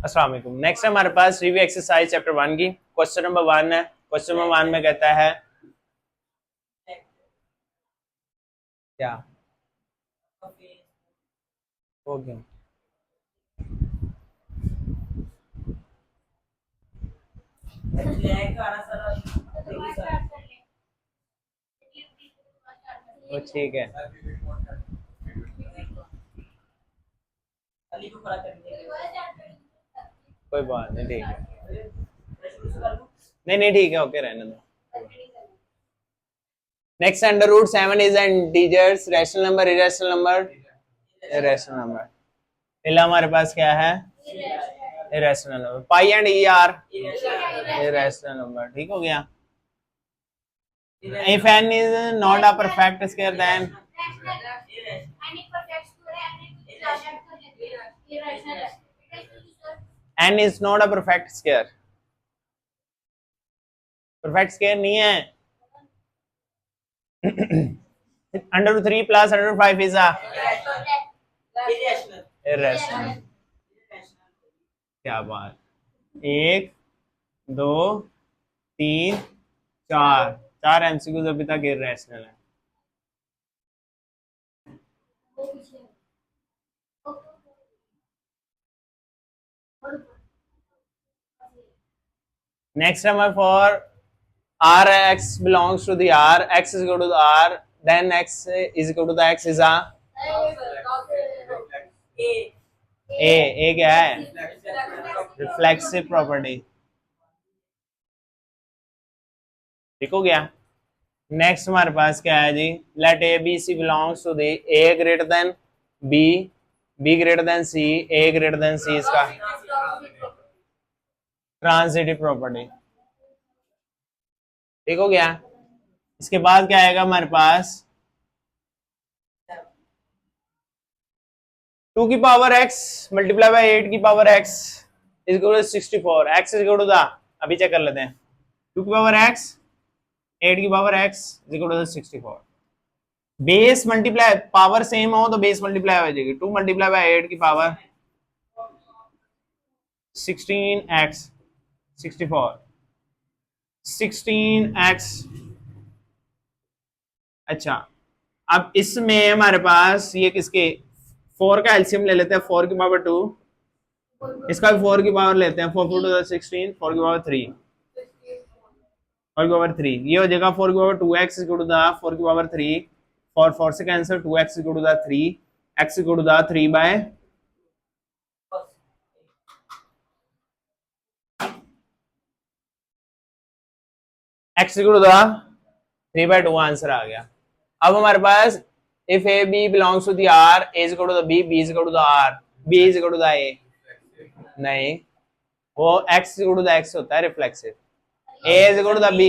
अस्सलाम वालेकुम। नेक्स्ट हमारे पास रिव्यू एक्सरसाइज चैप्टर 1 की क्वेश्चन नंबर 1 है। क्वेश्चन नंबर 1 में कहता है क्या हो गया वो ठीक है, कोई बात नहीं, ठीक है, नहीं नहीं ठीक है, ओके रहने दो। Next under root 7 is an integers, rational number, irrational number, irrational number. पहला हमारे पास क्या है? Irrational number. Pi and e are irrational number, ठीक हो गया। If n is not a perfect square then n is not a perfect square, perfect square नहीं है। Under root 3 plus under root 5 is a irrational. क्या बात, 1 2 3 4 4 MCQs अभी तक irrational है। Next number for r x belongs to the r, x is equal to the r, then x is equal to the x is a a क्या है? Reflexive property, ठीक हो गया। नेक्स्ट हमारे पास क्या है जी? Let a b c belongs to the a greater than b, b greater than c, a greater than c, इसका ट्रांजिटिव प्रॉपर्टी, ठीक हो गया। इसके बाद क्या आएगा हमारे पास? 2 की पावर x मल्टीप्लाई बाय 8 की power x is equal to 64, x is equal to the, अभी चेक कर लेते हैं, 2 की पावर x 8 की power x is equal to 64। Base multiply, power same हो तो बेस मल्टीप्लाई हो जाएगी। 2 मल्टीप्लाई बाय 8 की पावर 16x 64 16x। अच्छा, अब इसमें हमारे पास ये किसके 4 का एलसीएम ले लेते हैं, 4 की पावर 2, इसका भी 4 की पावर लेते हैं, 4 4 टू 16, 4 की पावर 3, 4 की पावर 3, ये हो जाएगा 4 की power 2x equal to the 4 की पावर 3, 4 4 से cancel, 2x equal to the 3, x equal to the 3 by x equal to the 3 by 2 answer आ गया। अब हमारे पास if a b belongs to the R, a is equal to the b, b is equal to the R, b is equal to the a, नहीं, वो x is equal to the x होता है reflexive, a is equal to the b,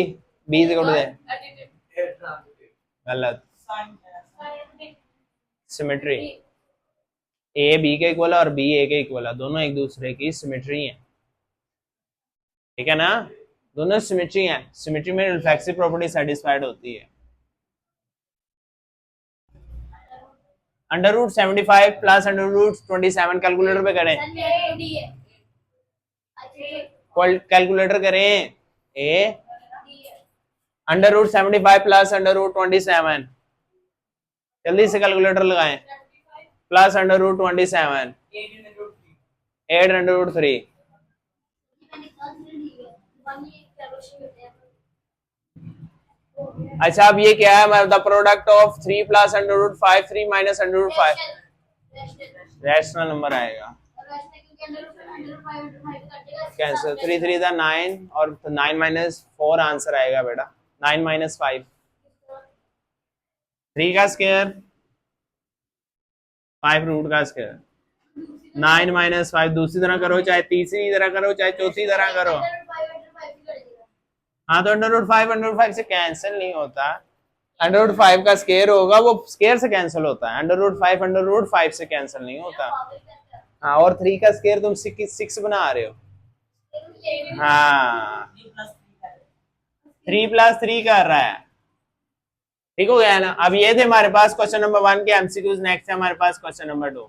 b is equal to the, गलत, symmetry, a b के equal है और b a के equal है, दोनों एक दूसरे की सिमेट्री है, ठीक है ना, दोनों सिमेट्री है, सिमेट्री में रिफ्लेक्सिव प्रॉपर्टी सेटिस्फाइड होती है। Under root 75 plus under root 27 calculator पे करें, कैलकुलेटर करें, a under root 75 plus under root 27, जल्दी से कैलकुलेटर लगाएं, plus under root 27 8 under root 3, अच्छा अब ये क्या है? The product of 3 plus under root 5 3 minus under root 5, rational number आएगा, कैंसिल, 3 3 था 9 और 9 माइनस 4 आंसर आएगा बेटा, 9 माइनस 5, 3 का स्क्वायर 5 रूट का स्क्वायर, 9 माइनस 5 दूसरी तरह करो, चाहे तीसरी तरह करो, चाहे चौथी तरह करो, हाँ तो अंडर रूट 5 से कैंसिल नहीं होता, अंडर रूट 5 का स्क्वायर होगा, वो स्क्वायर से कैंसिल होता है, अंडर रूट 5 से कैंसिल नहीं होता। हाँ, और 3 का स्क्वायर तुम 6 बना रहे हो, हाँ 3 प्लस 3 कर रहा है, ठीक हो गया ना। अब ये थे हमारे पास क्वेश्चन नंबर 1 के एमसीक्यूज। नेक्स्ट है हमारे पास question number 2।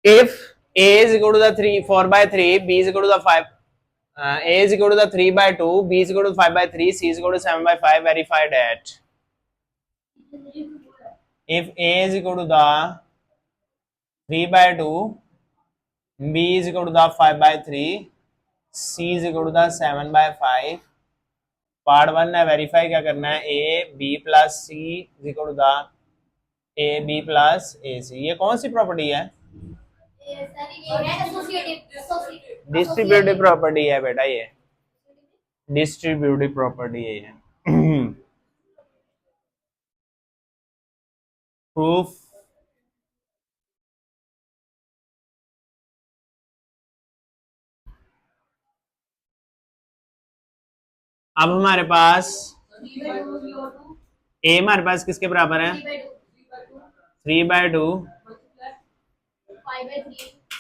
If A is equal to the 3 4 by 3, B is equal to the 5, A is equal to the 3 by 2, B is equal to 5 by 3, C is equal to 7 by 5, verify that. If A is equal to the 3 by 2, B is equal to the 5 by 3, C is equal to the 7 by 5. Part 1 है, verify क्या करना है, a b plus c is equal to the a b plus a c. ये कौन सी property है? Distributive property है बेटा, ये डिस्ट्रीब्यूटिव प्रॉपर्टी है ये। प्रूफ अब हमारे पास ए हमारे पास किसके बराबर है? 3 बाय 2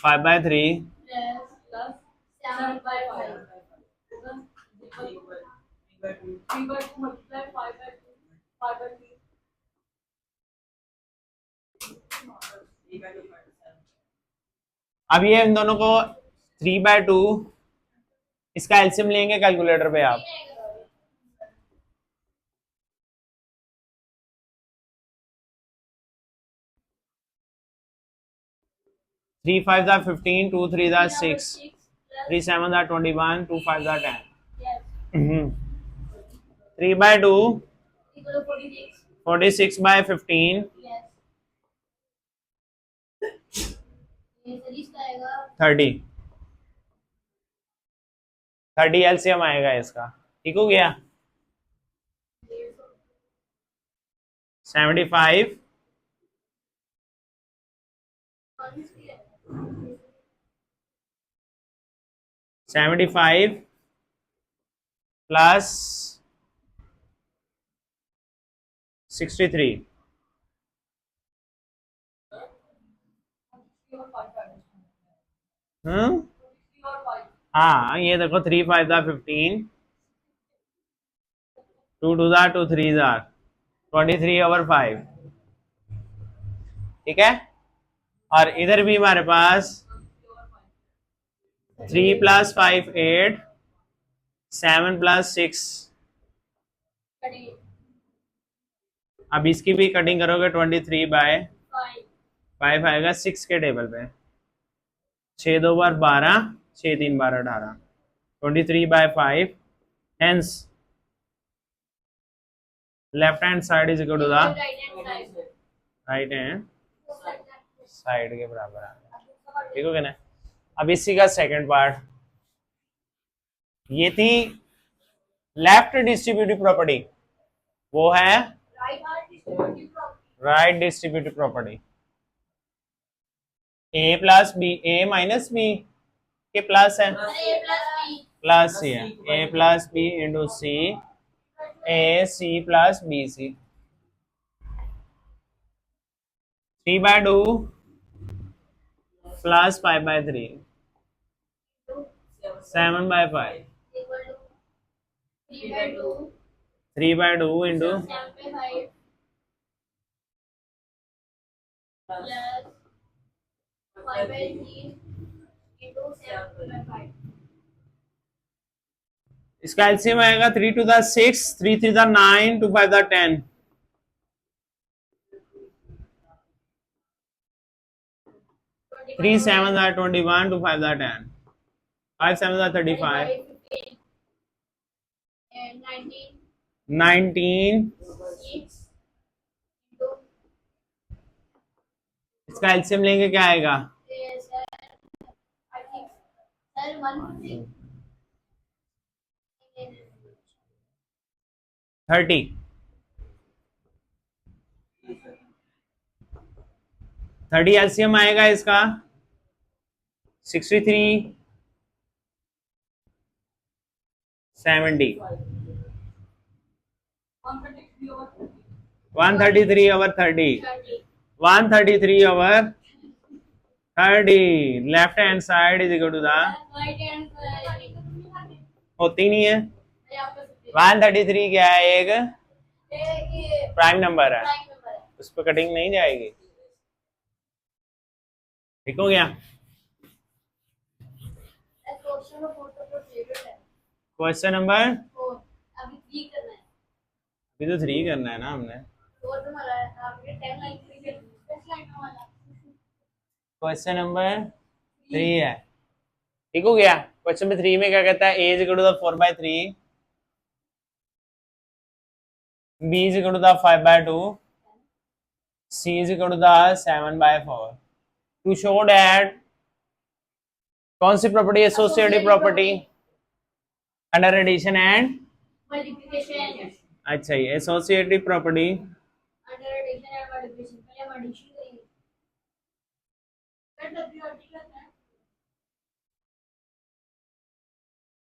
5 बाय 3 अब ये इन दोनों को 3 बाय 2 इसका एलसीएम लेंगे कैलकुलेटर पे आप। 3 5 are 15, 2 3 are 6, 3 7 are 21, 2 5 are 10. 3 by 2 46 by 15 30 30 LCM आएगा इसका। ठीक हो गया? 75 प्लस 63। हाँ ये देखो 3 5 था 15, 2 2 था 2 3 था 23 ओवर 5। ठीक है? और इधर भी हमारे पास 3 प्लस 5 8, 7 प्लस 6। अब इसकी भी कटिंग करोगे 23 बाय 5 आएगा 6 के टेबल पे। 6 2 बार 12, 6 3 12 18, 23 by 5। Hence left hand side is equal to the right hand side के बराबर आ गया। ठीक हो गया ना? अब इसी का सेकंड पार्ट, ये थी लेफ्ट डिस्ट्रीब्यूटिव प्रॉपर्टी, वो है right distributive property. A plus b, a minus b के प्लस है, प्लस सी है, a plus b into c, a c plus b c. 3 by 2 plus 5 by 3, 7 by 5, 3 by 2 into 5 by 3 into 7 by 5। इसका LCM आएगा 3 to the 6, 3 3 the 9, 2 5 the 10। 3 7 are 21, 2 5 are 10, 5 7 are 35, 19। इसका LCM लेंगे क्या आएगा? 30। 30 LCM आएगा इसका 63 70, 133 over 30, 133 over 30। Left hand side is equal to the, होती नहीं है 133 क्या है? एक प्राइम नंबर है। उस पर कटिंग नहीं जाएगी। ठीक हो गया। क्वेश्चन नंबर अभी तो 3 करना है ना हमने। क्वेश्चन नंबर 3 है। ठीक हो गया। क्वेश्चन नंबर 3 में क्या कहता है, a is equal to the 4/3, b is equal to the 5/2, c is equal to the 7/4। To show that, कौन सी property, associative property, under addition and multiplication. अच्छा, ये associative property under addition and multiplication. पहले हम addition करेंगे, फिर WRT करना है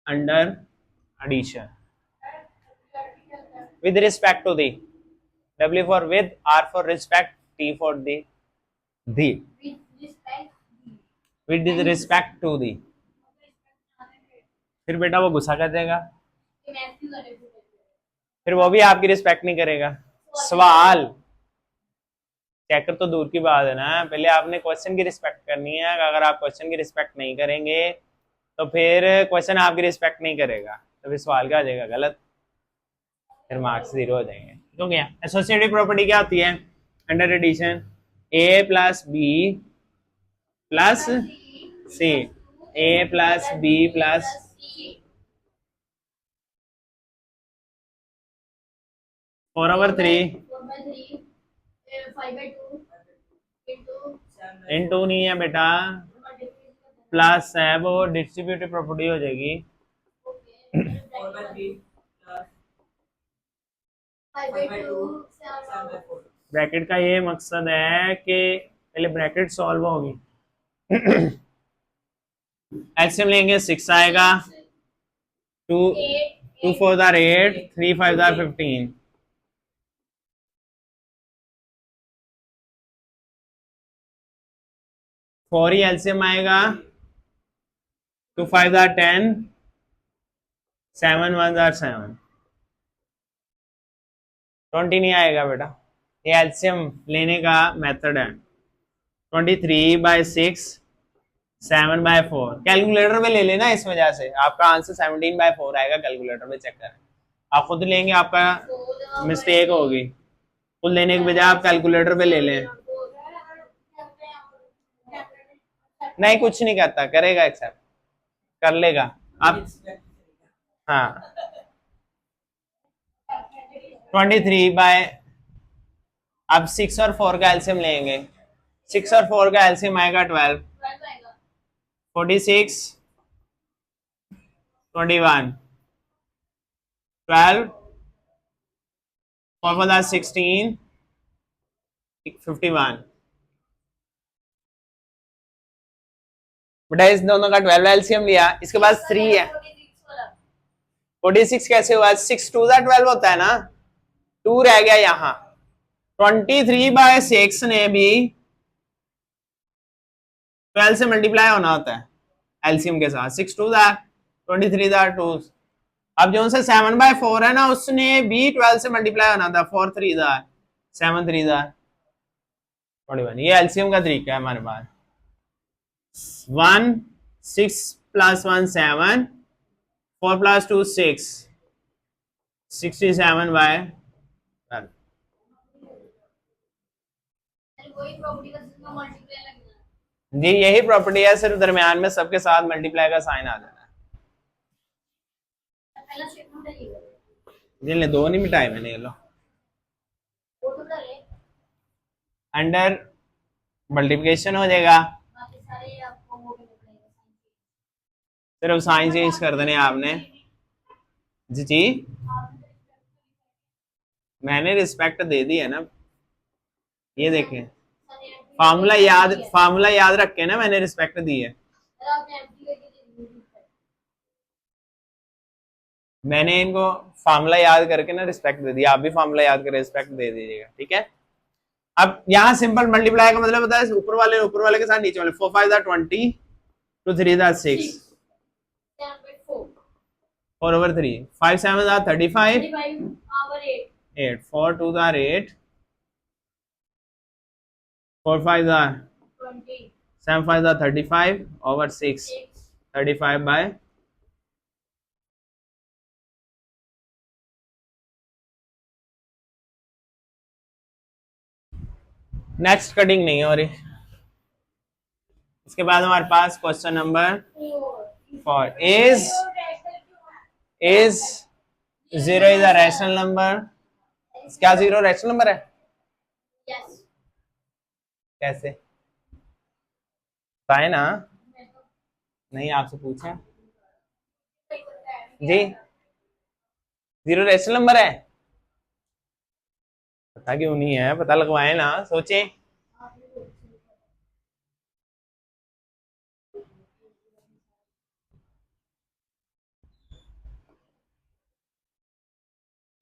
under addition with respect to the, W for with, R for respect, T for the with respect to the। फिर बेटा वो गुस्सा कर देगा, फिर वो भी आपकी रिस्पेक्ट नहीं करेगा। सवाल चेकर तो दूर की बात है ना, पहले आपने क्वेश्चन की रिस्पेक्ट करनी है। अगर आप क्वेश्चन की रिस्पेक्ट नहीं करेंगे तो फिर क्वेश्चन आपकी रिस्पेक्ट नहीं करेगा, तो फिर सवाल क्या आ जाएगा, गलत, फिर मार्क्स 0 हो जाएंगे। तो क्या एसोसिएटिव प्रॉपर्टी क्या होती है अंडर एडिशन, ए प्लस बी प्लस सी, ए प्लस बी प्लस 4/3 इनटू नहीं है बेटा, प्लस है, वो डिस्ट्रीब्यूटिव प्रॉपर्टी हो जाएगी। ब्रैकेट का ये मकसद है कि पहले ब्रैकेट सॉल्व होगी। एलसीएम लेंगे 6 आएगा, 2 4 8, 3 5 15। 4 ही एलसीएम आएगा, 2 5 10, 7 1 7। 20 नहीं आएगा बेटा, ये एलसीएम लेने का मेथड है। 23/6, 7/4। कैलकुलेटर में ले लेना, इस वजह से आपका आंसर 17/4 आएगा। कैलकुलेटर में चेक करें, आप खुद लेंगे आपका मिस्टेक होगी। खुद लेने के बजाय आप कैलकुलेटर पे ले लें। नहीं, कुछ नहीं करता, करेगा, एक्सेप्ट कर लेगा आप। हाँ 23 बाय, अब 6 और 4 का एलसीएम लेंगे। 6 और 4 का एलसीएम आएगा 12, 46, 21, 12, 4 4 16, 51। बेटा इस दोनों का 12 एलसीएम लिया, इसके बाद 3 है। 46 कैसे हुआ, 6 2 12 होता है ना, 2 रह गया यहाँ। 23/6 ने भी 12 से मल्टीप्लाई होना होता है एलसीएम के साथ। 6 2 23 2। अब जो से 7/4 है ना, उसने भी 12 से मल्टीप्लाई होना था। 4 3 7 3 21। ये एलसीएम का तरीका है हमारे पास। 1 6 + 1 7, 4 + 2 6, 67/12। जी यही प्रॉपर्टी है, सिर्फ दरमियान में सबके साथ मल्टीप्लाई का साइन आ जाना है। ले 2 नहीं मिटाए मैंने, ये लो। अंडर मल्टीप्लिकेशन हो जाएगा, सिर्फ साइन चेंज कर देने आपने। जी जी मैंने रिस्पेक्ट दे दी है ना, ये देखें, फार्मूला याद रख के ना मैंने रिस्पेक्ट दी है। मैंने इनको फार्मूला याद करके ना रिस्पेक्ट दे दिया, आप भी फार्मूला याद कर रिस्पेक्ट दे दीजिएगा, ठीक है। अब यहाँ सिंपल मल्टीप्लाई का मतलब होता है ऊपर वाले के साथ नीचे वाले। 4 5 20, 2 3 6, 4/3, 5 7 35, 8, 4 2 8, 4 5 are 7 5 are 35 over 6. 35 by next cutting नहीं हो रही। इसके बाद हमारे पास question number 4 is 0 is a rational number. क्या 0 रैशनल नंबर है? कैसे बताए ना? नहीं, आपसे पूछा जी। 0 रैशनल नंबर है? पता क्यों नहीं है? पता लगवाए ना, सोचे।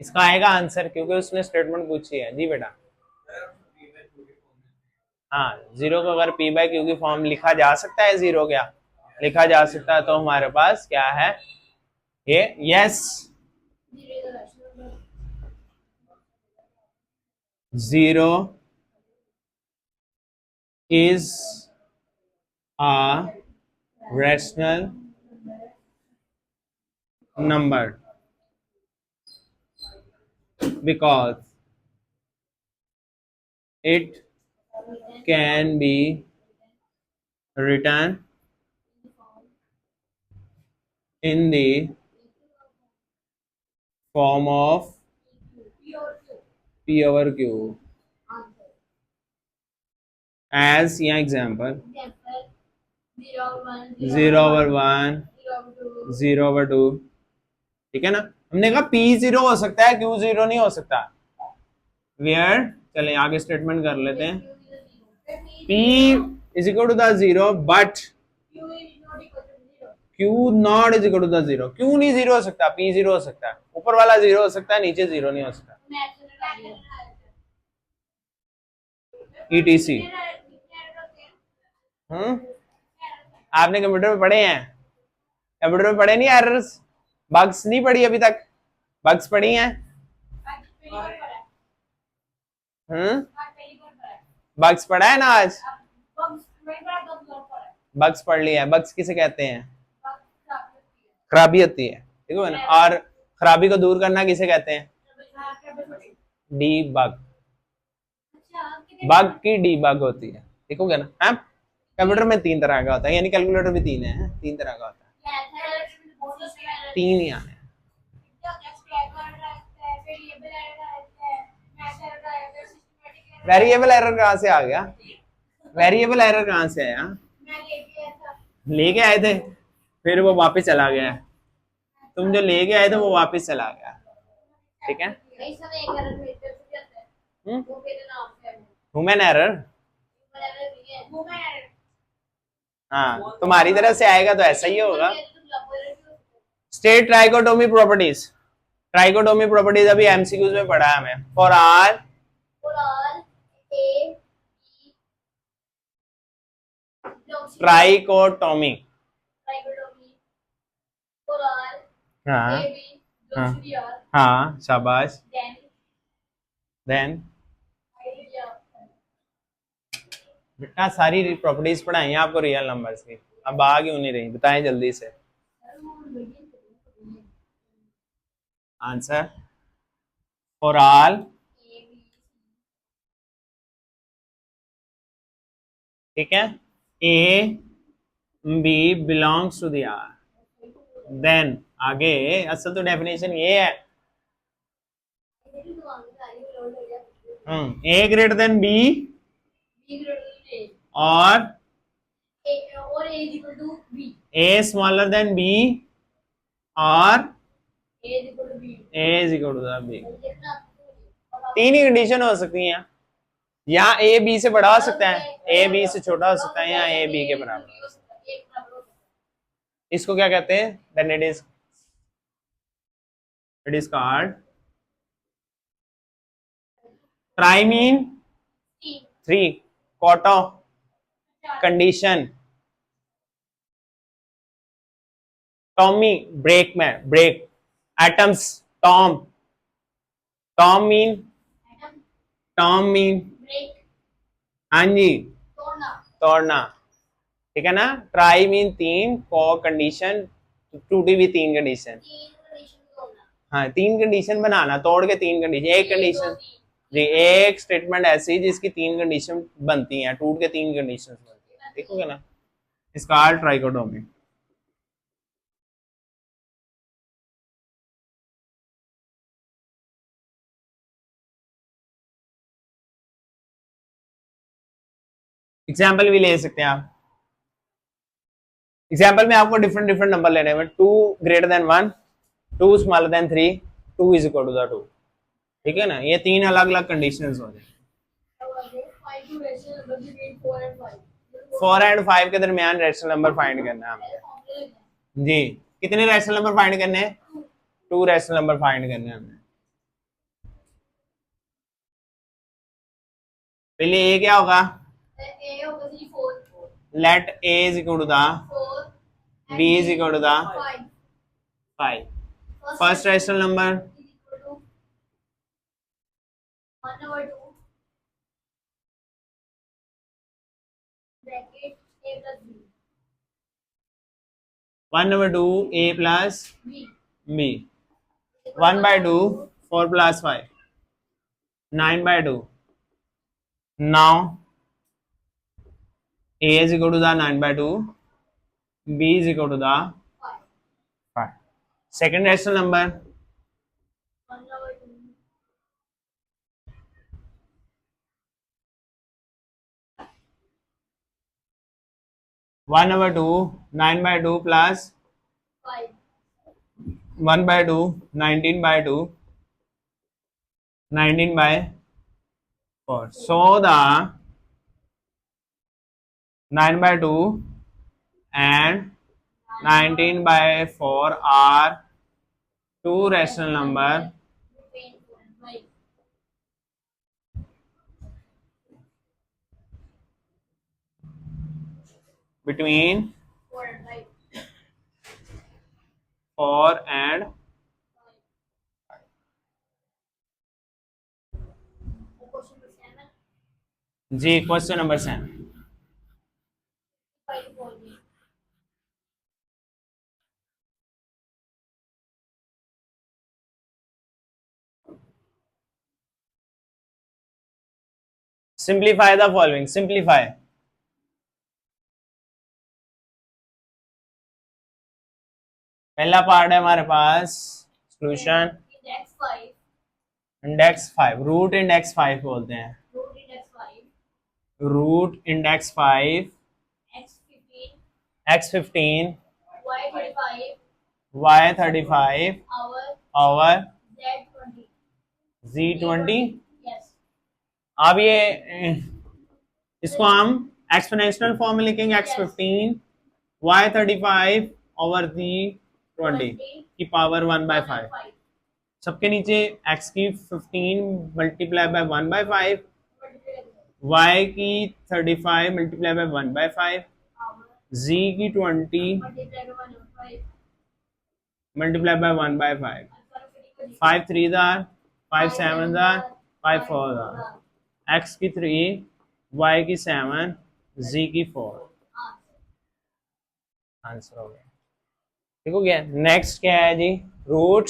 इसका आएगा आंसर क्योंकि उसने स्टेटमेंट पूछी है जी बेटा। हाँ, 0 को अगर p बाय क्यू की फॉर्म लिखा जा सकता है, 0 क्या लिखा जा सकता है, तो हमारे पास क्या है ये? Yes, 0 is a rational number because it can be written in the form of p over q as या एग्जाम्पल 0 over 1, 0 over 2। ठीक है ना? हमने कहा p 0 हो सकता है, q 0 नहीं हो सकता। वेयर, चले आगे स्टेटमेंट कर लेते हैं। p is equal to the 0 but q not is equal to the 0। क्यों नहीं 0 हो सकता? p 0 हो सकता है, ऊपर वाला 0 हो सकता है, नीचे 0 नहीं हो सकता। etc। आपने कंप्यूटर में पढ़े हैं? कंप्यूटर में पढ़े नहीं एरर्स? बग्स नहीं पढ़ी अभी तक? बग्स पढ़ी हैं? बग्स पढ़ा है ना आज? बग्स पढ़ लिया है। बग्स किसे कहते हैं? खराबी होती है, ठीक है ना? और खराबी को दूर करना किसे कहते हैं? D bug. बग की डी बग होती है, ठीक हो गया ना? हाँ, कंप्यूटर में 3 तरह का होता है, यानी कैलकुलेटर भी 3 है, 3 तरह का होता है, 3 ही आने। वेरिएबल एरर कहाँ से आ गया? वेरिएबल एरर कहाँ से आया? लेके आए थे, फिर वो वापस चला गया। तुम जो लेके आए थे वो वापस चला गया, ठीक है? Human error? हाँ, तुम्हारी तरफ से आएगा तो ऐसा ही होगा। State trichotomy properties. Trichotomy properties अभी एमसीक्यूज में पढ़ा है हमें। For R trichotomy. हाँ हाँ हाँ, शाबाश। देन बेटा सारी प्रॉपर्टीज पढ़ाई हैं आपको रियल नंबर्स की, अब आ क्यों नहीं रही? बताएं जल्दी से आंसर। फॉर ऑल, ठीक है, a b belongs to the R, then आगे असल तो डेफिनेशन ये है, ए ग्रेटर देन बी और ए स्मॉलर देन बी और a is equal to the b. 3 ही कंडीशन हो सकती हैं, या ए बी से बड़ा हो सकता है, ए बी से छोटा हो सकता है, या ए बी के बराबर हो सकता है। इसको क्या कहते हैं? Then it is called tri mean 3 quarter condition. Tomy break में, break atoms, tom, tom mean हाँ जी, तोड़ना। ठीक है ना, ट्राई मीन तीन, फॉर कंडीशन, टूटी भी तीन कंडीशन। हाँ, तीन कंडीशन बनाना, तोड़ के तीन कंडीशन, एक कंडीशन जी, एक स्टेटमेंट ऐसी जिसकी तीन कंडीशन बनती हैं, टूट के तीन कंडीशन बनती हैं, देखोगे ना, इसका ट्राइकोटोमी। एग्जाम्पल भी ले सकते हैं आप। एग्जाम्पल में आपको डिफरेंट डिफरेंट नंबर लेने में, 2 greater than 1, 2 smaller than 3, 2 is equal to the 2। ठीक है ना, ये तीन अलग अलग कंडीशंस हो जाए। 4 और 5 के दरमियान रैशनल नंबर फाइंड करना है हमें जी। कितने रैशनल नंबर फाइंड करने हैं? 2 रैशनल नंबर फाइंड करने हैं हमें। पहले ए क्या होगा? Let a is equal to the b is equal to the 5। First rational number 1/2 a plus b, 1/2 4 plus 5, 9/2। Now a is equal to the 9/2, b is equal to the 5। Second rational number 1/2 9/2 plus 1/2 19/2, 19/4। So the 9/2 and 19/4 are two rational number between 4 and जी। Question number 7, simplify the following. Simplify, पहला part है हमारे पास solution index 5, root index 5 बोलते हैं, root index 5, x15 y35 और z20। अब ये इसको हम एक्सपोनेंशियल फॉर्म में लिखेंगे, x15 y35 ओवर z20 की पावर 1/5। सबके नीचे x की 15 मल्टीप्लाई बाय 1/5, y की 35 मल्टीप्लाई बाय 1/5, z की 20 multiply by 1/5, 5 3 jar, 5 7 jar, 5 4 jar, x की 3, y की 7, z की 4। आंसर हो गया। ठीक हो गया। नेक्स्ट क्या है जी? रूट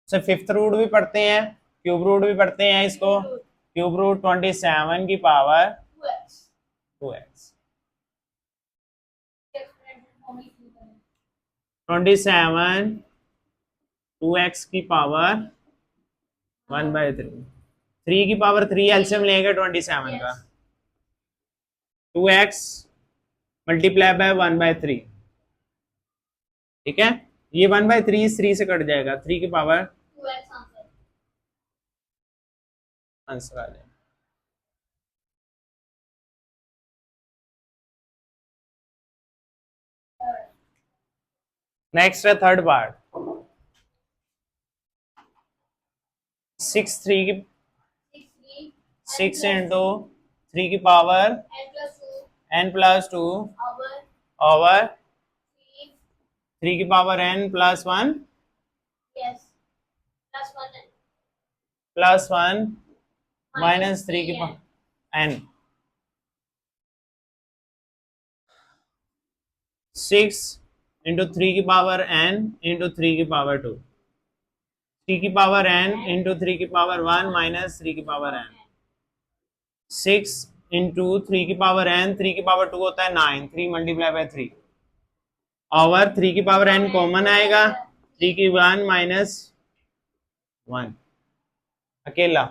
से फिफ्थ रूट भी पढ़ते हैं, क्यूब रूट भी पढ़ते हैं इसको। क्यूब रूट 27 की पावर 2x, 27 2x की पावर 1/3, 3 की पावर 3 एलसीएम लेंगे 27 का, 2x मल्टीप्लाई बाय 1/3। ठीक है, ये 1/3 3 से कट जाएगा, 3 की पावर आंसर आ जाएगा। नेक्स्ट है थर्ड पार्ट, 6 3 की 6 इंटू 3 की पावर n+2 ओवर 3 की power n plus 1 Yes. Plus 1 and plus 1 minus 3 की पावर n 6 इंटू 3 की पावर n इंटू 3 की पावर 2 3 की पावर n इंटू 3 की पावर 1 माइनस 3 की पावर n 6 इंटू 3 की पावर n 3 की पावर 2 होता है 9 3 मल्टीप्लाई बाय 3 और 3 की पावर n कॉमन आएगा 3 की 1 माइनस 1 अकेला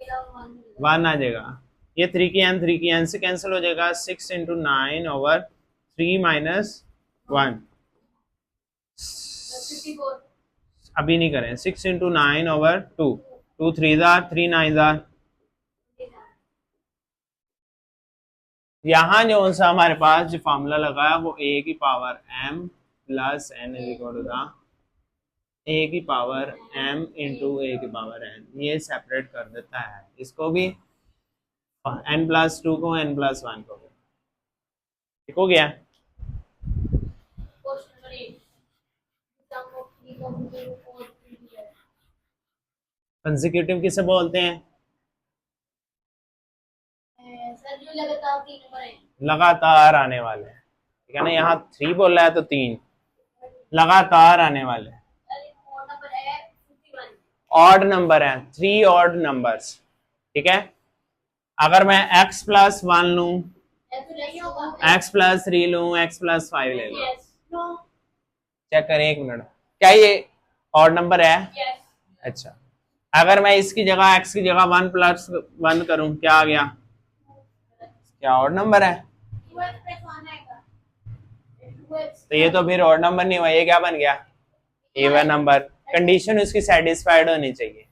Kilo 1. 1 आ जाएगा ये 3 की n से कैंसिल हो जाएगा 6 इंटू 9 ओवर 3 माइनस 1 54. अभी नहीं करें 6 इंटू 9 ओवर 2 2 3 जार 3 9 जार यहाँ जो सा हमारे पास जो फॉर्मूला लगा है वो a की power m plus n is equal to the a की पावर m इंटू a की पावर n ये सेपरेट कर देता है इसको भी n प्लस 2 को n प्लस 1 को ठीक हो गया Question number 8. Sum of 3 consecutive 4 integers. Consecutive किसे बोलते हैं सर जो लगातार 3 नंबर है. लगातार आने वाले ठीक है ना यहाँ 3 बोल रहा है तो 3 लगातार आने वाले सर एक और नंबर है 51. ऑड नंबर है 3 ऑड नंबर्स ठीक है अगर मैं x प्लस 1 लूं ऐसे नहीं होगा. x प्लस 3 लूं x प्लस 5 ले लूं Yes. No. चेक करें एक मिनट क्या ये ऑड नंबर है Yes. अच्छा अगर मैं इसकी जगह x की जगह 1 प्लस 1 करूं क्या आ गया क्या ऑड नंबर है 2x plus 1 आएगा. 2x. तो ये तो फिर ऑड नंबर नहीं हुआ ये क्या बन गया इवन नंबर कंडीशन उसकी सेटिस्फाइड होनी चाहिए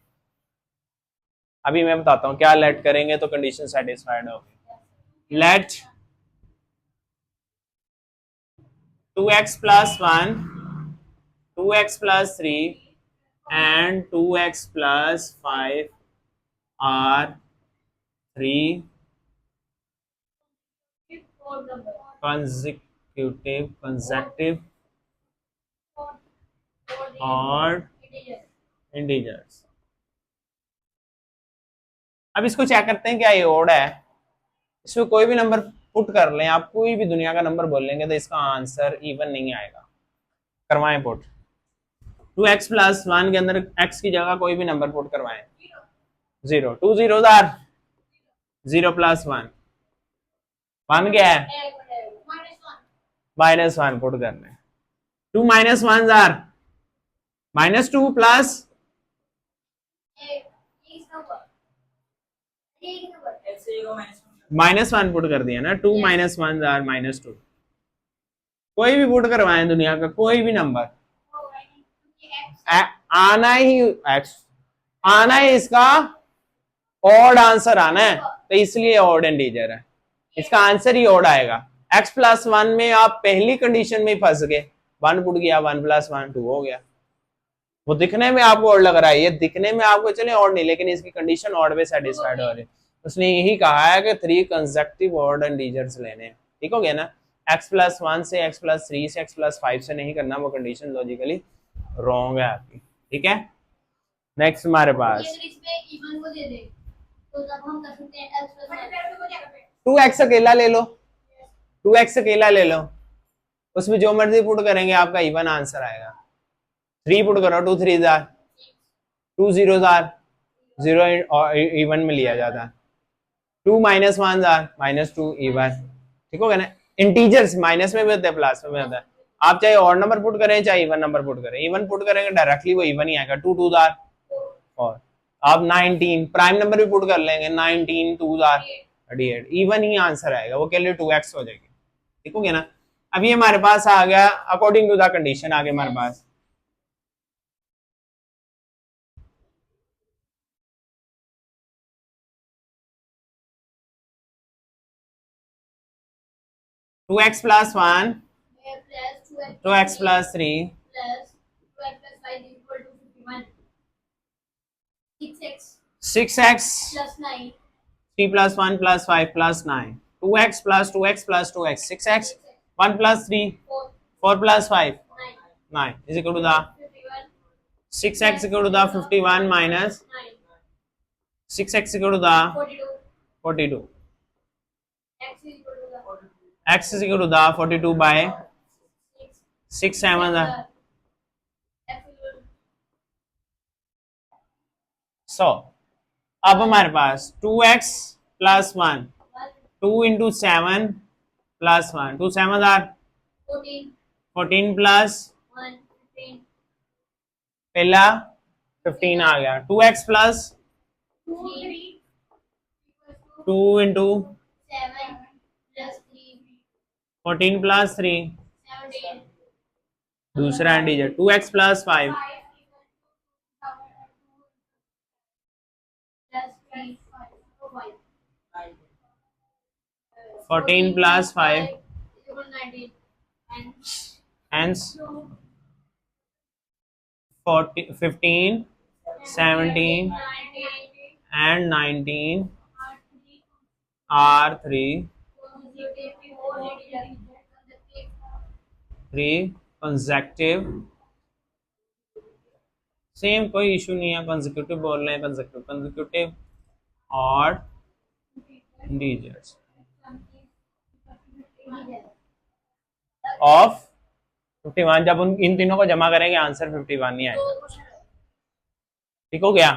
अभी मैं बताता हूँ क्या लेट करेंगे तो कंडीशन सेटिस्फाइड होगी late 2x plus 1 2x plus 3 and 2x plus 5 are 3 Four number. consecutive Four odd integers. integers अब इसको चेक करते हैं क्या ये ओड है इसमें कोई भी नंबर पुट कर लें आप कोई भी दुनिया का नंबर बोल लेंगे तो इसका आंसर इवन नहीं आएगा करवाएं पुट 2x प्लस 1 के अंदर x की जगह कोई भी नंबर पुट करवाएं 0 2 0 आर 0 प्लस 1 1 क्या है Minus 1. -1 पुट करना है 2 minus 1 or -2 plus Is number. Is number. -1 put कर दिया ना 2 माइनस 1 आर -2 कोई भी पुट करवाएं दुनिया का कोई भी number Oh, I need to get x. आना ही x आना है इसका ऑड आंसर आना है तो इसलिए ऑड इंटीजर है इसका आंसर ही ऑड आएगा x प्लस 1 में आप पहली कंडीशन में फंस गए 1 पुट गया 1 प्लस 1 2 हो गया वो दिखने में आपको ऑड लग रहा है ये दिखने में आपको चले ऑड नहीं लेकिन इसकी कंडीशन ऑड पे सेटिस्फाइड हो रही है उसने यही कहा है कि 3 कंसेक्यूटिव ऑड इंटीजर्स लेने हैं ठीक हो गया ना x प्लस 1 से x प्लस 3 से x प्लस 5 से नहीं करना वो कंडीशन लॉजिकली रॉन्ग है आपकी ठीक है नेक्स्ट हमारे पास अगर इसमें इवन को दे दे तो तब हम कर सकते हैं x plus 1. 2x अकेला ले लो 2x अकेला ले लो उसमें जो मर्जी पुट करेंगे आपका इवन आंसर आएगा 3 पुट करो 2 3 जार 2 0 जार 0 इवन में लिया जाता है 2 माइनस 1 जार -2 इवन ठीक हो गया ना इंटीजर्स माइनस में भी होता है प्लस में भी होता है आप चाहे ऑड नंबर पुट करें चाहे इवन नंबर पुट करें इवन पुट करेंगे डायरेक्टली वो इवन ही आएगा 2 2 जार और आप 19 प्राइम नंबर भी पुट कर लेंगे 19 2 जार 38 इवन ही आंसर आएगा वो के लिए 2x हो जाएगी ठीक हो गया ना अब ये हमारे पास आ गया अकॉर्डिंग टू द कंडीशन आगे हमारे पास two x plus 1 plus 2x 2x plus 3 plus 2x plus 5 is equal to 51. 6x 6x plus 9. 3 plus 1 plus 5 plus 9 2x plus 2x plus 2x 6x 1 plus 3 4. 4 plus 5 9. 9 is equal to the 51 6x equal to the 51 minus 9 6x equal to the 42 42. x is equal to the X is equal to the 42 by 6 6 7 the. f is equal to So अब हमारे पास 2x plus 1 1 2 into 7 plus 1 2 7 are 14 14 plus 1 15 पहला 15 आ गया 2x plus 2 3 equals to 2 into 7 plus 3 14 plus 3 17 दूसरा integer 2x plus 5 5 plus 3 5 14 plus 5 is equal to 19 and hence 2 40 15 17 19 and 19 are 3 are 3 consecutive same कोई issue नहीं है consecutive बोल रहे हैं कंसेक्यूटिव और इंटीजर्स ऑफ 51 जब उन इन तीनों को जमा करेंगे आंसर 51 नहीं आएगा ठीक हो गया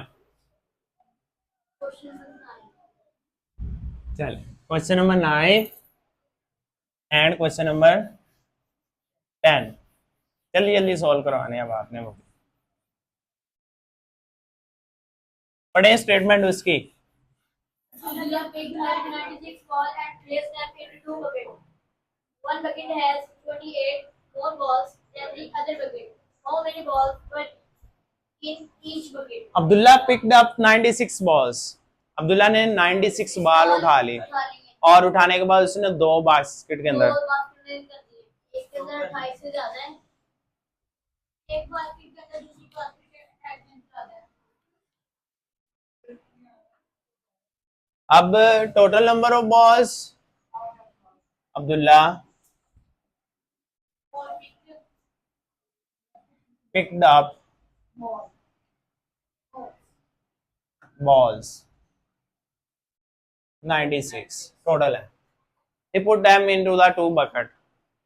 चल question number 9 and question number 10 जल्दी जल्दी सॉल्व करवाने अब आपने वो पढ़े स्टेटमेंट उसकी Abdullah picked up 96 balls and placed them into 2 buckets. One bucket has 28 more balls than the other bucket. How many balls were in each bucket? Abdullah picked up 96 balls Abdullah ने 96 ball उठा ली और उठाने के बाद उसने 2 बास्केट के अंदर दो बास्केट में कर दिए। एक के अंदर 28 से ज्यादा है, एक बास्केट के अंदर दूसरी बास्केट के 28 से ज्यादा है। अब total number of balls Abdullah और picked up balls 96 total है he put them into the 2 bucket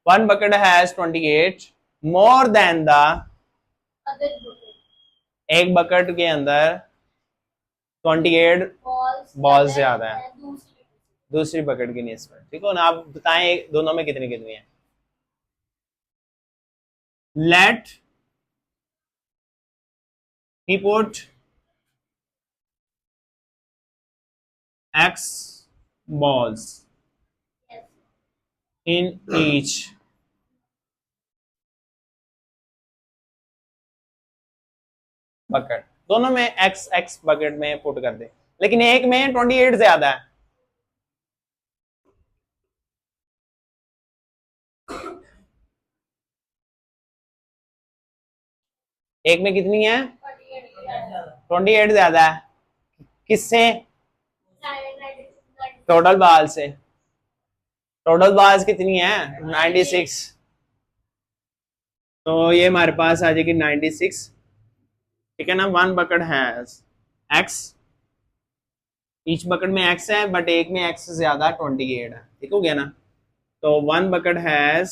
one bucket has 28 more than the other bucket एक बकेट के अंदर 28 balls ज्यादा है दूसरी दूसरी बकेट की निस्बत ठीक हो ना आप बताएं दोनों में कितनी कितनी है let he put x balls yes. in each bucket दोनों में x x बकेट में पुट कर दे लेकिन एक में 28 ज्यादा है एक में कितनी है 28 ज्यादा है किससे टोटल बाल से टोटल बाल्स कितनी है 96 तो ये हमारे पास आ जाएगी 96 ठीक है ना one bucket has x each bucket में x है बट एक में x से ज्यादा 28 है ठीक हो गया ना तो one bucket has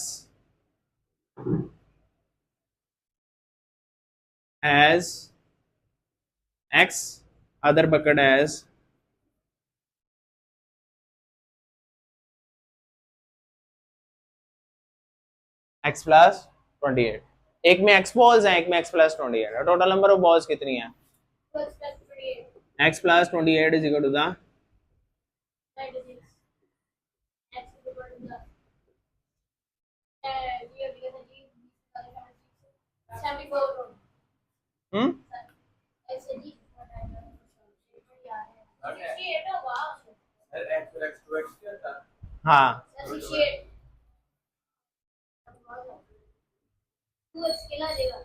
x other bucket has x plus 28 एक में x balls है एक में x plus 28 है टोटल नंबर ऑफ बॉल्स कितनी है x plus 28 is equal to the 96 x is equal to the 74 ऐसे जी 68 होगा हाँ 68 2 x के ला देगा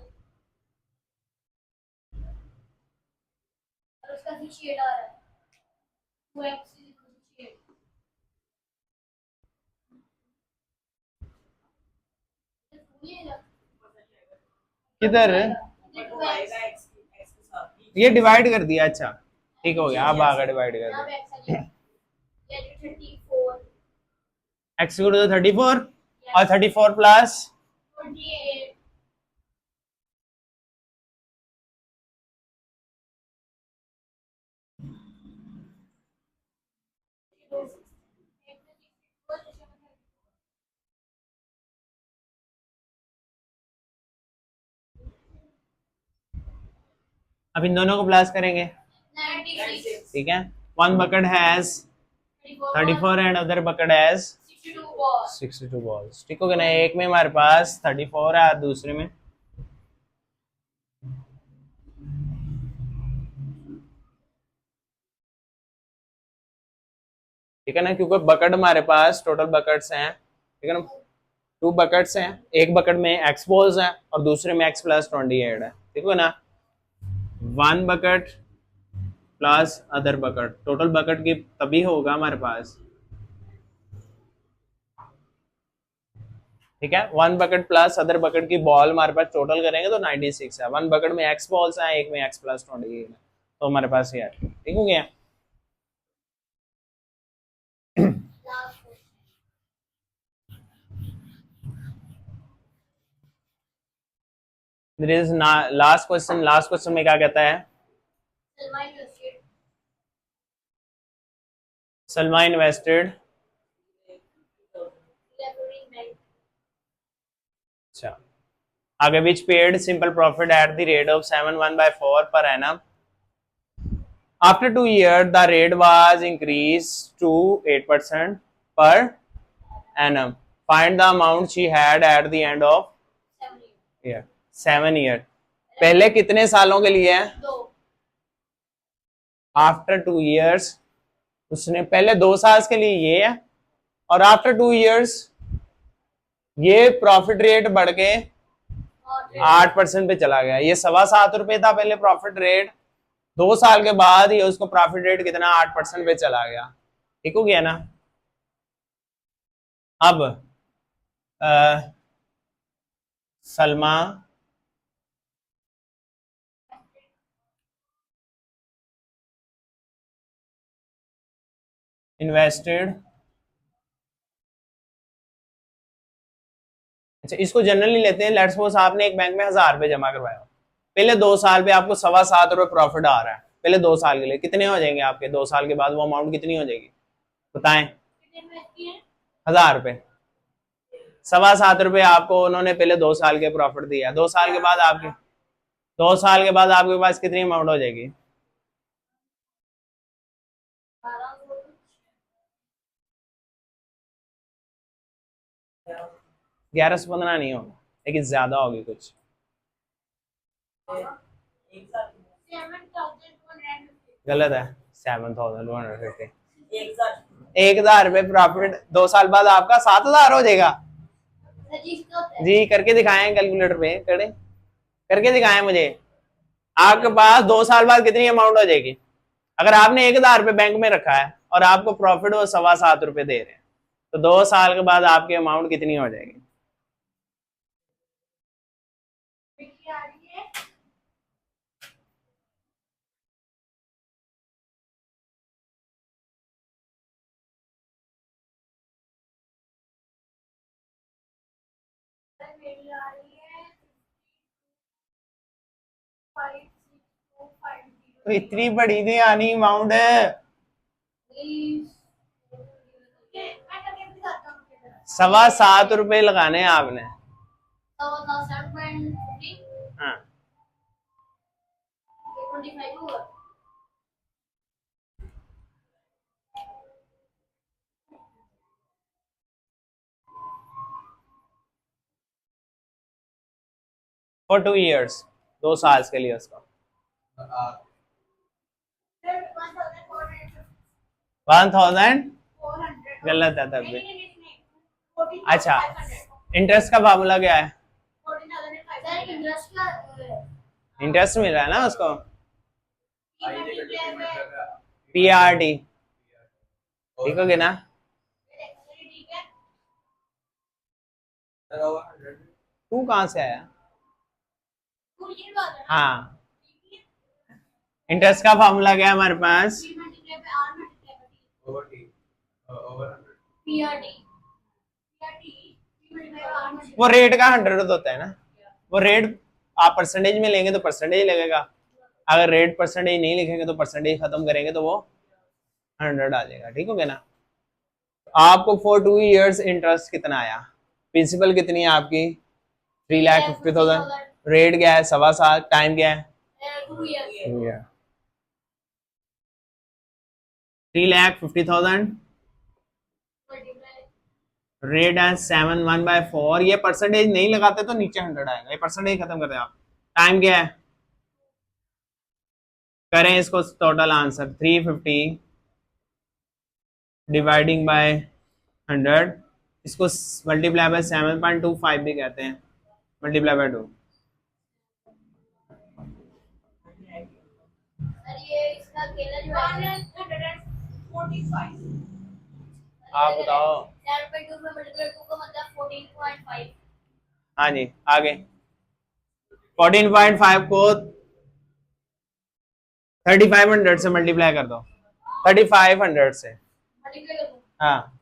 और उसका 68 आ रहा है 2x is equal to 68 ये ना किधर? ये डिवाइड कर दिया, अच्छा ठीक हो गया, अब आगे डिवाइड कर now दिया। x आ गया, ये 34 एक्स इक्वल टू 34 और 34 प्लस 28 अब इन दोनों को प्लस करेंगे, 96 ठीक है। One bucket has 34 and other bucket has 62 balls 62 balls, ठीक हो गया ना। एक में हमारे पास 34 है और दूसरे में ठीक है ना, क्योंकि बकेट हमारे पास टोटल बकेट्स हैं, ठीक है ना, 2 बकेट्स हैं, एक बकेट में एक्स बॉल्स हैं और दूसरे में एक्स प्लस 28 है, ठीक है ना। One bucket plus other bucket, total bucket की तभी होगा हमारे पास, ठीक है। One bucket plus other bucket की बॉल हमारे पास टोटल करेंगे तो 96 है। वन बकेट में एक्स बॉल्स हैं, एक में एक्स प्लस 28 है, तो हमारे पास ये है, ठीक हो गया। last question There is last question, last question में क्या कहता है? Salma invested Salma invested, Leveraging bank अच्छा आगे, which paid simple profit at the rate of 7.1/4 per annum, after 2 years the rate was increased to 8% per annum, find the amount she had at the end of 7 years year 7 year, पहले कितने सालों के लिए है? 2 after 2 years, उसने पहले 2 साल के लिए ये है, और आफ्टर 2 years ये प्रॉफिट रेट बढ़ के और 8% पे चला गया। ये 7.25 था पहले प्रॉफिट रेट, 2 साल के बाद ये उसको प्रॉफिट रेट कितना 8% पे चला गया, ठीक हो गया ना। अब सलमा इन्वेस्टेड, अच्छा इसको जनरली लेते हैं। लेट्स सपोज आपने एक बैंक में 1000 रुपए जमा करवाया, पहले 2 साल पे आपको 7.25 रुपए प्रॉफिट आ रहा है, पहले 2 साल के लिए कितने हो जाएंगे आपके? 2 साल के बाद वो अमाउंट कितनी हो जाएगी बताएं? कितने में की है 1000 रुपए, 7.25 रुपए आपको उन्होंने पहले 2 साल के प्रॉफिट दिया, 2 साल के बाद आपके 2 साल के बाद आपके पास कितनी अमाउंट हो जाएगी? 1200 1115 नहीं होगा, लेकिन ज्यादा होगी कुछ। 7,250 गलत है, 7,250, 1,000 रुपए प्रॉफिट 2 साल बाद आपका 7,000 हो जाएगा। जी करके दिखाएं, कैलकुलेटर पे करके दिखाएं मुझे, आपके पास 2 साल बाद कितनी अमाउंट हो जाएगी? अगर आपने 1,000 रुपए बैंक में रखा है और आपको प्रॉफिट वो 7.25 रुपए दे रहे हैं, तो 2 साल के बाद आपकी अमाउंट कितनी हो जाएगी? आ रही है मेरी आ रही है 56250 तो इतनी बड़ी नहीं आनी अमाउंट है, प्लीज मैं करके दिखाता हूँ 7.25 रुपए लगाने हैं आपने। 7,750 हाँ 25 हुआ 2 years, 2 साल के लिए उसको 1,400 गलत है तब भी। अच्छा इंटरेस्ट का फार्मूला क्या है? इंटरेस्ट मिल रहा है ना उसको, PRT, ठीक हो गया ना। तू कहाँ से आया? पूरी की बात है ना। हाँ, इंटरेस्ट का फॉर्मूला क्या है हमारे पास? P multiplied by R multiplied by T over T over 100 PRT PRT P multiplied by R multiplied वो रेट का 100 होता है ना, वो रेट आप परसेंटेज में लेंगे तो परसेंटेज लगेगा, अगर रेट परसेंटेज नहीं लिखेंगे तो परसेंटेज खत्म करेंगे तो वो 100 आ जाएगा। ठीक हो गया ना? आपको फॉर 2 इयर्स इंटरेस्ट कितना आया? प्रिंसिपल कितनी है आपकी? 3,50,000। रेट क्या है? 7.25। टाइम क्या है? 2 years 2 ईयर। 3,50,000 multiplied रेट है 7/1/4। ये परसेंटेज नहीं लगाते तो नीचे 100 आएगा, ये परसेंटेज खत्म कर दे आप। टाइम क्या है? करें इसको टोटल आंसर 350 डिवाइडिंग बाय 100, इसको मल्टीप्लाई बाय 7.25 भी कहते हैं, मल्टीप्लाई बाय 2। और ये इसका अकेला जो है 145 आप बताओ। 7/2 में मल्टीप्लाई 2 का मतलब 14.5 हाँ जी, आगे 14.5 को 3500 से मल्टीप्लाई कर दो, 3500 से। मल्टीप्लाई कर दो। हाँ,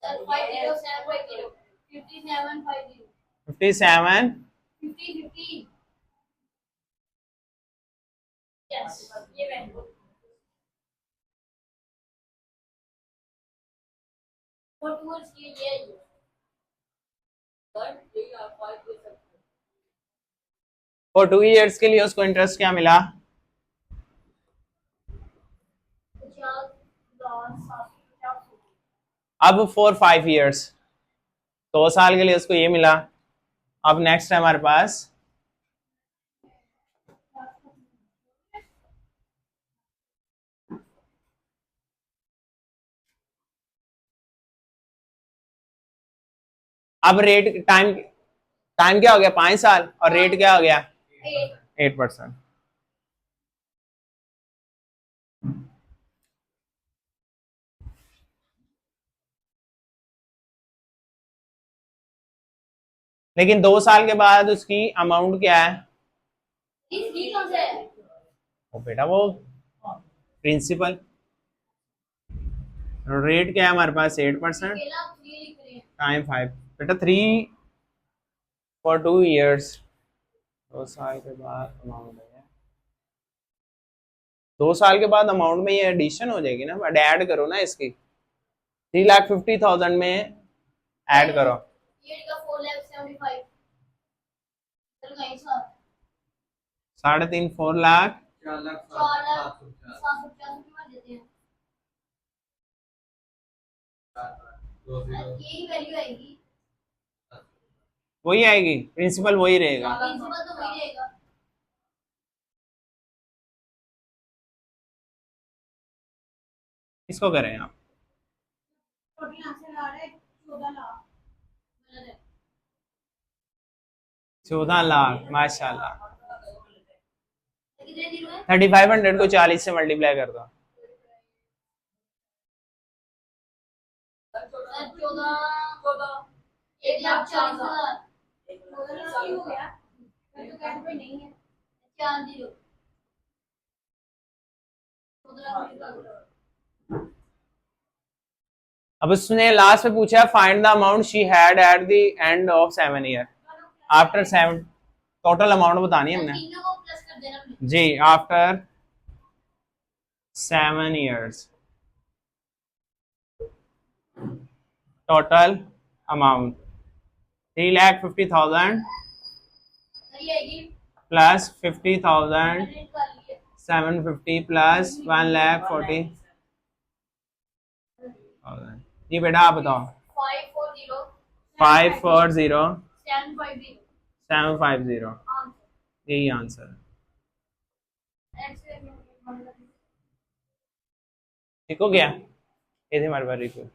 50750 5750 57 50 यस ये वैल्यू और टूल्स के लिए ये बट ये आप 5 दे सकते हो। और 2 इयर्स के लिए उसको इंटरेस्ट क्या मिला? 50,750 अब फॉर 5 इयर्स, 2 साल के लिए उसको ये मिला। अब नेक्स्ट है हमारे पास अब रेट टाइम, टाइम क्या हो गया? 5 साल, और रेट क्या हो गया? 8%। लेकिन 2 साल के बाद उसकी अमाउंट क्या है? इस कौन सा है वो बेटा वो प्रिंसिपल, रेट क्या है हमारे पास? 8% अकेला 3 लिख रहे हैं टाइम 5। बेटा 3 फॉर 2 इयर्स, 2 साल के बाद अमाउंट है, 2 साल के बाद अमाउंट में ये एडिशन हो जाएगी ना, बट ऐड करो ना इसकी, 3,50,000 में ऐड करो। ये का 4,75 चल गई सर 3.5 4 लाख 4,750 में देते हैं यही वैल्यू आएगी वही आएगी, प्रिंसिपल वही रहेगा। प्रिंसिपल तो वही रहेगा इसको करें आप टोटल आंसर आ रहा है 14 लाख गलत है 14 लाख, माशाल्लाह। कितने जीरो है 3,500 को 40 से मल्टीप्लाई कर दो। 14 1,40,000 हो गया मैं तो कहता पे नहीं है 4 जीरो 14 अब उसने लास्ट में पूछा find the amount she had at the end of 7 year after 7, total amount बतानी है हमने तीनों को प्लस कर देना हमने जी, आफ्टर 7 इयर्स टोटल अमाउंट 3,50,000 सही आएगी प्लस 50,000 मैंने कर लिया 750 प्लस 1,40,000। जी बेटा आप बताओ। 540 540 750 750, आंसर यही आंसर है। एक्स ठीक हो गया? ये थे हमारे पास रिक्वेस्ट।